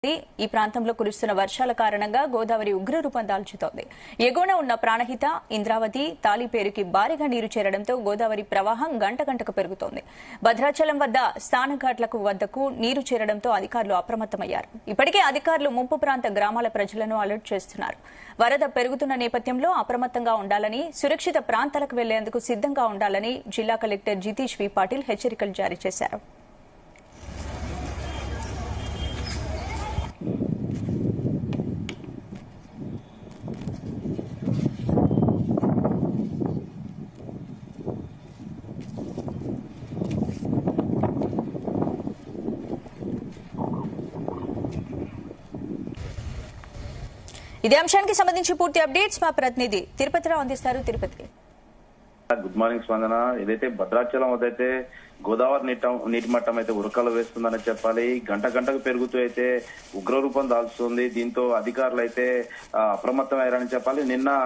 ఈ ప్రాంతంలో కురుస్తున్న వర్షాల కారణంగా గోదావరి ఉగ్రరూపం దాల్చుతోంది. ఎగువన ఉన్న ప్రాణహిత, ఇంద్రావతి, తాలిపేరుకి భారీగా నీరు చేరడంతో గోదావరి ప్రవాహం గంటకు పెరుగుతోంది. భద్రాచలం వద్ద స్నానఘాట్లకు వద్దకు నీరు చేరడంతో అధికారులు అప్రమత్తమయ్యారు. ఇప్పటికే అధికారులు ముంపు ప్రాంత గ్రామాల ప్రజలను అలర్ట్ చేస్తున్నారు. వరద పెరుగుతున్న నేపథ్యంలో అప్రమత్తంగా ఉండాలని, సురక్షిత ప్రాంతాలకు వెళ్లేందుకు సిద్దంగా ఉండాలని జిల్లా కలెక్టర్ జితేష్ వి పాటిల్ హెచ్చరికలు జారీ చేశారు. ఇదే అంశానికి సంబంధించి పూర్తి అప్డేట్స్ మా ప్రతినిధి తిరుపతిరావు అందిస్తారు. తిరుపతి. గుడ్ మార్నింగ్ స్పందన. ఏదైతే భద్రాచలం వద్దైతే గోదావరి నీటి మట్టం అయితే ఉరకలు వేస్తుందని చెప్పాలి. గంటకు పెరుగుతూ అయితే ఉగ్రరూపం దాల్చుతుంది. దీంతో అధికారులు అయితే అప్రమత్తమయ్యారని చెప్పాలి. నిన్న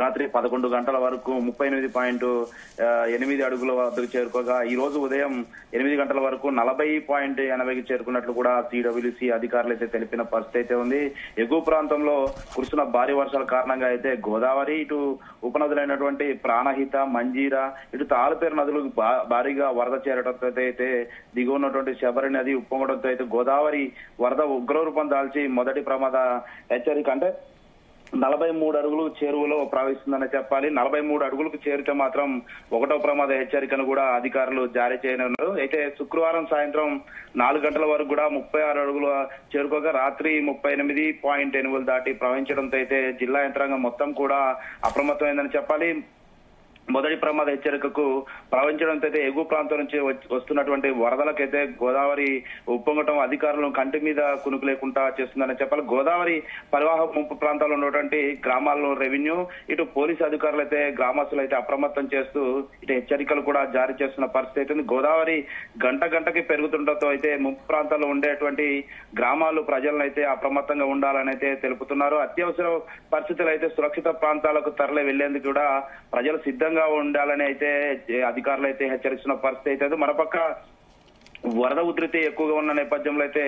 రాత్రి 11 గంటల వరకు 38.8 అడుగుల వద్దకు చేరుకోగా ఈ రోజు ఉదయం 8 గంటల వరకు 40.80కి చేరుకున్నట్లు కూడా సిడబ్ల్యూసి అధికారులు అయితే తెలిపిన పరిస్థితి అయితే ఉంది. ఎగువ ప్రాంతంలో కురుస్తున్న భారీ వర్షాల కారణంగా అయితే గోదావరి, ఇటు ఉపనదులైనటువంటి ప్రాణహిత, మంజీరా, ఇటు తాళపేరు నదులు భారీగా వరద చేరడంతో అయితే దిగువ ఉన్నటువంటి శబరి నది ఉప్పొంగడంతో అయితే గోదావరి వరద ఉగ్రరూపం దాల్చి మొదటి ప్రమాద హెచ్చరిక అంటే 43 అడుగులు చేరువలో ప్రవహిస్తుందని చెప్పాలి. 43 అడుగులకు చేరితే మాత్రం 1వ ప్రమాద హెచ్చరికను కూడా అధికారులు జారీ చేయనున్నారు. అయితే శుక్రవారం సాయంత్రం 4 గంటల వరకు కూడా 36 అడుగులు చేరుకోగా రాత్రి 38.8 దాటి ప్రవహించడంతో అయితే జిల్లా యంత్రాంగం మొత్తం కూడా అప్రమత్తమైందని చెప్పాలి. మొదటి ప్రమాద హెచ్చరికకు ప్రవహించడంతో అయితే ఎగువ ప్రాంతం నుంచి వస్తున్నటువంటి వరదలకైతే గోదావరి ఉప్పొంగటం అధికారులను కంటి మీద కునుకు లేకుండా చేస్తుందని చెప్పాలి. గోదావరి పరివాహక ముంపు ప్రాంతాల్లో ఉన్నటువంటి గ్రామాల్లో రెవెన్యూ, ఇటు పోలీసు అధికారులు అయితే గ్రామస్తులు అయితే అప్రమత్తం చేస్తూ ఇటు హెచ్చరికలు కూడా జారీ చేస్తున్న పరిస్థితి అయితే గోదావరి గంటకి పెరుగుతుండటంతో అయితే ముంపు ప్రాంతాల్లో ఉండేటువంటి గ్రామాలు ప్రజలను అయితే అప్రమత్తంగా ఉండాలని అయితే తెలుపుతున్నారు. అత్యవసర పరిస్థితులు అయితే సురక్షిత ప్రాంతాలకు తరలి వెళ్లేందుకు కూడా ప్రజలు సిద్ధంగా ఉండాలని అయితే అధికారులు అయితే హెచ్చరిస్తున్న పరిస్థితి అయితే మరోపక్క వరద ఉధృతి ఎక్కువగా ఉన్న నేపథ్యంలో అయితే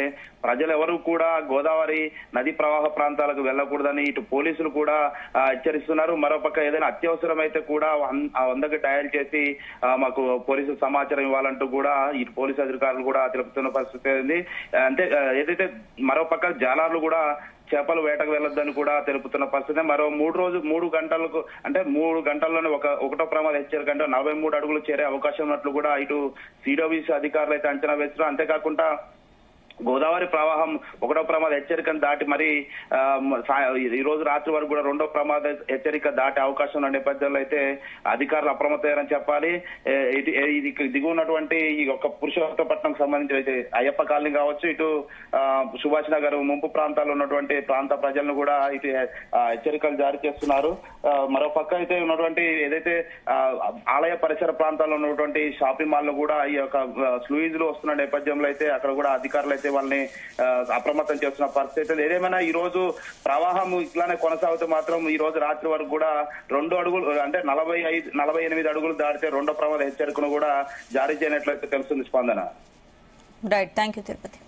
ప్రజలు ఎవరు కూడా గోదావరి నది ప్రవాహ ప్రాంతాలకు వెళ్లకూడదని ఇటు పోలీసులు కూడా హెచ్చరిస్తున్నారు. మరోపక్క ఏదైనా అత్యవసరం అయితే కూడా 100కి డయల్ చేసి మాకు పోలీసు సమాచారం ఇవ్వాలంటూ కూడా ఇటు పోలీసు అధికారులు కూడా తెలుపుతున్న పరిస్థితి ఉంది. అంటే ఏదైతే మరోపక్క జాలర్లు కూడా చేపలు వేటకు వెళ్లొద్దని కూడా తెలుపుతున్న పరిస్థితి. మరో 3 గంటలకు అంటే 3 గంటల్లోనే 1వ ప్రమాద హెచ్చరిక అంటే 43 అడుగులు చేరే అవకాశం ఉన్నట్లు కూడా ఇటు సిడబ్ల్యూసి అధికారులు అయితే అంచనా వేస్తున్నారు. అంతేకాకుండా గోదావరి ప్రవాహం 1వ ప్రమాద హెచ్చరికను దాటి మరి ఈ రోజు రాత్రి వరకు కూడా 2వ ప్రమాద హెచ్చరిక దాటే అవకాశం ఉన్న నేపథ్యంలో అయితే అధికారులు అప్రమత్తమయ్యారని చెప్పాలి. ఇది దిగు ఉన్నటువంటి ఈ యొక్క పురుషోత్తపట్నం సంబంధించి అయితే అయ్యప్ప కాలనీ కావచ్చు, ఇటు సుభాష్ నగర్ ముంపు ప్రాంతాల్లో ఉన్నటువంటి ప్రాంత ప్రజలను కూడా ఇటు హెచ్చరికలు జారీ చేస్తున్నారు. మరో పక్క అయితే ఉన్నటువంటి ఏదైతే ఆలయ పరిసర ప్రాంతాల్లో ఉన్నటువంటి షాపింగ్ మాల్ లో కూడా ఈ యొక్క స్లూయిజ్లు వస్తున్న నేపథ్యంలో అయితే అక్కడ కూడా అధికారులు అయితే వాళ్ళని అప్రమత్తం చేస్తున్న పరిస్థితి. ఏదేమైనా ఈ రోజు ప్రవాహం ఇట్లానే కొనసాగితే మాత్రం ఈ రోజు రాత్రి వరకు కూడా 2 అడుగులు అంటే 48 అడుగులు దాటితే 2వ ప్రమాద హెచ్చరికను కూడా జారీ చేయనట్లయితే తెలుస్తుంది స్పందన. Right, thank you Tirupati.